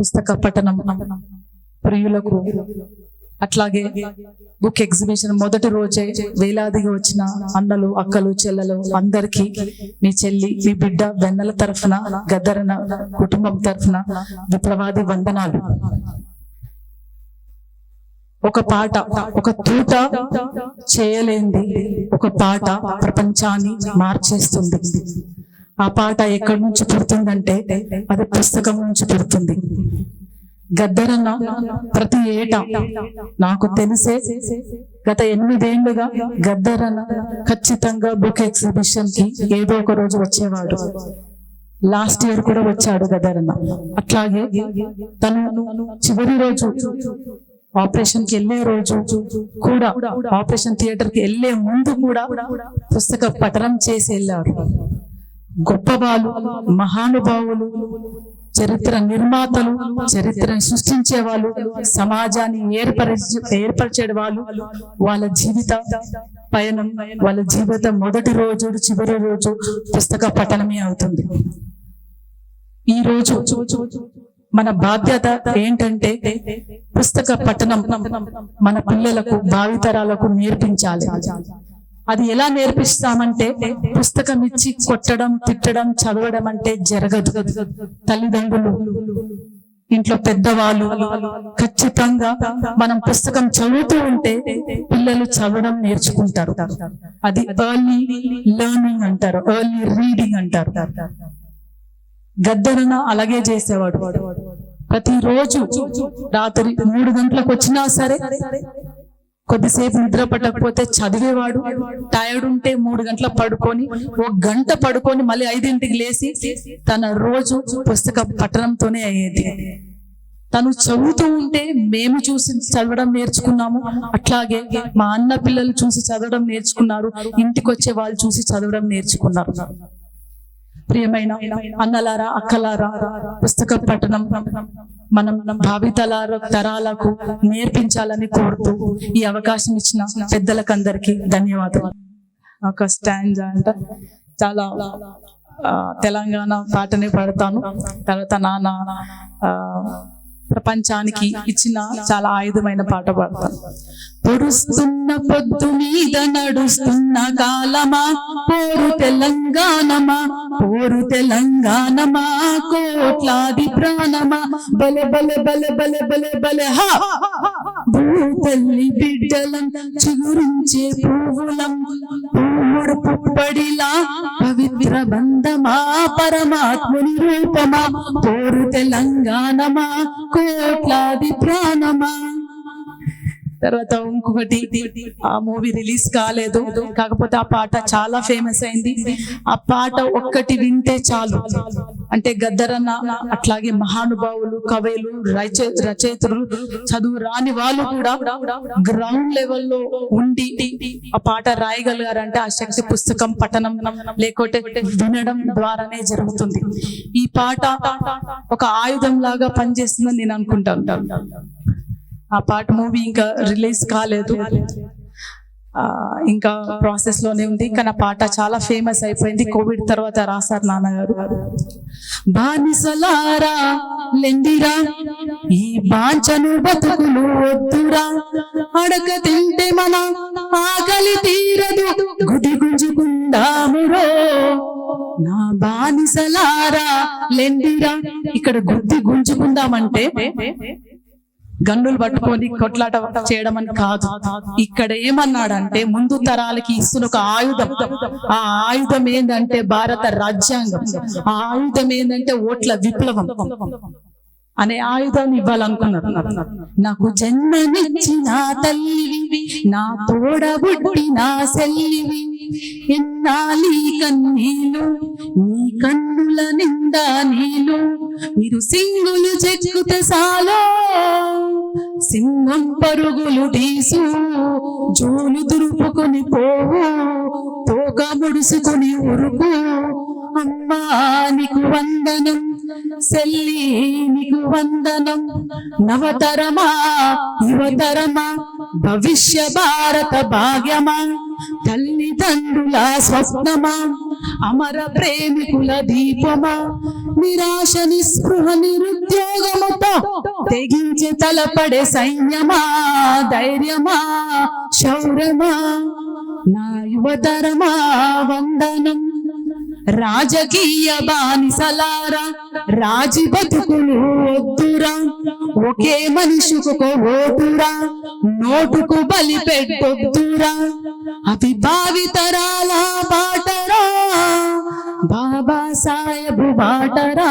పుస్తక పఠనం ప్రియులకు, అట్లాగే బుక్ ఎగ్జిబిషన్ మొదటి రోజే వేలాదిగా వచ్చిన అన్నలు, అక్కలు, చెల్లెలు అందరికీ మీ చెల్లి, మీ బిడ్డ వెన్నెల తరఫున, గద్దరన కుటుంబం తరఫున విప్లవాది వందనాలు. ఒక పాట, ఒక తూట చేయలేంది ఒక పాట ప్రపంచాన్ని మార్చేస్తుంది. ఆ పాట ఎక్కడి నుంచి పుడుతుందంటే అది పుస్తకం నుంచి పుడుతుంది. గద్దరన్న ప్రతి ఏటా నాకు తెలిసే గత 8 ఏళ్లుగా గద్దరన్న ఖచ్చితంగా బుక్ ఎగ్జిబిషన్ కి ఏదో ఒక రోజు వచ్చేవాడు. లాస్ట్ ఇయర్ కూడా వచ్చాడు గద్దరన్న. అట్లాగే తను చివరి రోజు ఆపరేషన్ కి వెళ్లే రోజు కూడా, ఆపరేషన్ థియేటర్ కి వెళ్లే ముందు కూడా పుస్తక పఠనం చేసి వెళ్ళారు. గొప్ప వాళ్ళు, మహానుభావులు, చరిత్ర నిర్మాతలు, చరిత్రను సృష్టించే వాళ్ళు, సమాజాన్ని ఏర్పరిచే వాళ్ళు, వాళ్ళ జీవిత పయనం, వాళ్ళ జీవితం మొదటి రోజు చివరి రోజు పుస్తక పఠనమే అవుతుంది. ఈ రోజు మన బాధ్యత ఏంటంటే పుస్తక పఠనం మన పిల్లలకు, భావితరాలకు నేర్పించాలి. అది ఎలా నేర్పిస్తామంటే పుస్తకం ఇచ్చి కొట్టడం, తిట్టడం, చదవడం అంటే జరగదు. తల్లిదండ్రులు, ఇంట్లో పెద్దవాళ్ళు ఖచ్చితంగా మనం పుస్తకం చదువుతూ ఉంటే పిల్లలు చదవడం నేర్చుకుంటారు. అది ఎర్లీ లెర్నింగ్ అంటారు, ఎర్లీ రీడింగ్ అంటారు. గద్దరన్న అలాగే చేసేవాడు. ప్రతిరోజు రాత్రి 3 గంటలకు వచ్చినా సరే కొద్దిసేపు నిద్ర పట్టకపోతే చదివేవాడు. టైర్డ్ ఉంటే 3 గంటల పడుకొని 1 గంట పడుకొని మళ్ళీ 5ంటికి లేచి తన రోజు పుస్తక పఠనంతోనే అయ్యేది. తను చదువుతూ ఉంటే మేము చూసి చదవడం నేర్చుకున్నాము. అట్లాగే మా అన్న పిల్లలు చూసి చదవడం నేర్చుకున్నారు. ఇంటికి వచ్చే వాళ్ళు చూసి చదవడం నేర్చుకున్నారు. ప్రియమైన అన్నలారా, అక్కలారా, పుస్తక పఠనం మనం భావితరాలకు నేర్పించాలని కోరుతూ ఈ అవకాశం ఇచ్చిన పెద్దలకు అందరికీ ధన్యవాదాలు. ఒక స్టాండ్ అంట, చాలా తెలంగాణ పాటనే పాడతాను. తర్వాత నాన్న ప్రపంచానికి ఇచ్చిన చాలా ఆయుధమైన పాట పాడతాను. పొడుస్తున్న పొద్దు మీద నడుస్తున్న కాలమా, పోరు తెలంగాణమా, పోరు తెలంగాణమా, కోట్లాది ప్రాణమా, బలె బలె బలె బలె బలె బలె హా, భూతల్లి బిడ్డలం, చిగురించే పువ్వులం, పూడు పుప్పడిలా పవిత్ర బంధమా, పరమాత్ముని రూపమా, పోరు తెలంగాణమా, కోట్లాది ప్రాణమా. తర్వాత ఇంకొకటి, ఆ మూవీ రిలీజ్ కాలేదు, కాకపోతే ఆ పాట చాలా ఫేమస్ అయింది. ఆ పాట ఒక్కటి వింటే చాలు. అంటే గద్దరన్న అట్లాగే మహానుభావులు, కవులు, రచయితలు, చదువు రాని వాళ్ళు కూడా గ్రౌండ్ లెవెల్లో ఉండి ఆ పాట రాయగలిగారంటే ఆ శక్తి పుస్తకం పఠనం లేకపోతే వినడం ద్వారానే జరుగుతుంది. ఈ పాట ఒక ఆయుధం లాగా పనిచేస్తుందని నేను అనుకుంటాను. ఆ పాట మూవీ ఇంకా రిలీజ్ కాలేదు, ఇంకా ప్రాసెస్ లోనే ఉంది. కానీ ఆ పాట చాలా ఫేమస్ అయిపోయింది. కోవిడ్ తర్వాత రాశారు నాన్నగారు. బానిసలారా లెండిరా, ఈ బాంచను బతుకులు వద్దురా, అడక తింటే మన ఆకలి తీరదు, గుడి గుంజుకుందామురో, నా బానిసలారా లెండిరా. ఇక్కడ గుద్ది గుంజుకుందామంటే గన్నులు పట్టుకొని కొట్లాట చేయడం అని కాదు. ఇక్కడ ఏమన్నాడంటే ముందు తరాలకి ఇస్తున్న ఒక ఆయుధం. ఆ ఆయుధం ఏంటంటే భారత రాజ్యాంగం. ఆ ఆయుధం ఏంటంటే ఓట్ల విప్లవం అనే ఆయుధాన్ని ఇవ్వాలనుకున్నారు. నాకు జన్మనిచ్చిన తల్లివి, నా తోడబుట్టిన సెల్లివి, ఎన్నాలి కన్నీలు, నీ కన్నుల నిండా నీలు, మీరు సింగులు చెక్కుతే సాలో, సింహం పరుగులు తీసు, జోలు దురుపుకొని పోవు, తోక ముడుసుకొని ఉరుకు, అమ్మా నీకు వందనం, సెల్లి నీకు వందనం, నవతరమా యువతరమా, భవిష్య భారత భాగ్యమా, తల్లిదండ్రుల స్వప్నమా, అమర ప్రేమికుల దీపమా, నిరాశ నిస్పృహ నిరుద్యోగముతో తెగించి తలపడే సైన్యమా, ధైర్యమా, శౌర్యమా, నా యువతరమా వందనం. రాజకీయ బానిసలారా, రాజీ బతుకులు వద్దురా, ఒకే మనిషికొక ఓటురా, నోటుకు బలి పెట్టొద్దురా. అవి భావితరాల బాటరా, బాబా సాహెబు బాటరా.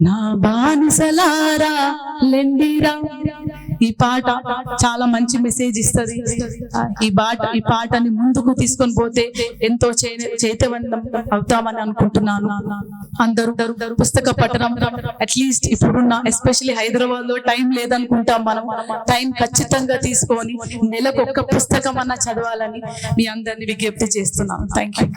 నా బానిసలారా లెండిరా. ఈ పాట చాలా మంచి మెసేజ్ ఇస్తుంది. ఈ పాటని ముందుకు తీసుకొని పోతే ఎంతో చైతన్యం అవుతామని అనుకుంటున్నాను. అందరూ పుస్తక పఠనం అట్లీస్ట్ ఇప్పుడున్న ఎస్పెషల్లీ హైదరాబాద్ లో టైం లేదనుకుంటాం. మనం టైం ఖచ్చితంగా తీసుకొని నెలకు ఒక్క పుస్తకం అన్నా చదవాలని మీ అందరిని విజ్ఞప్తి చేస్తున్నాను. Thank you.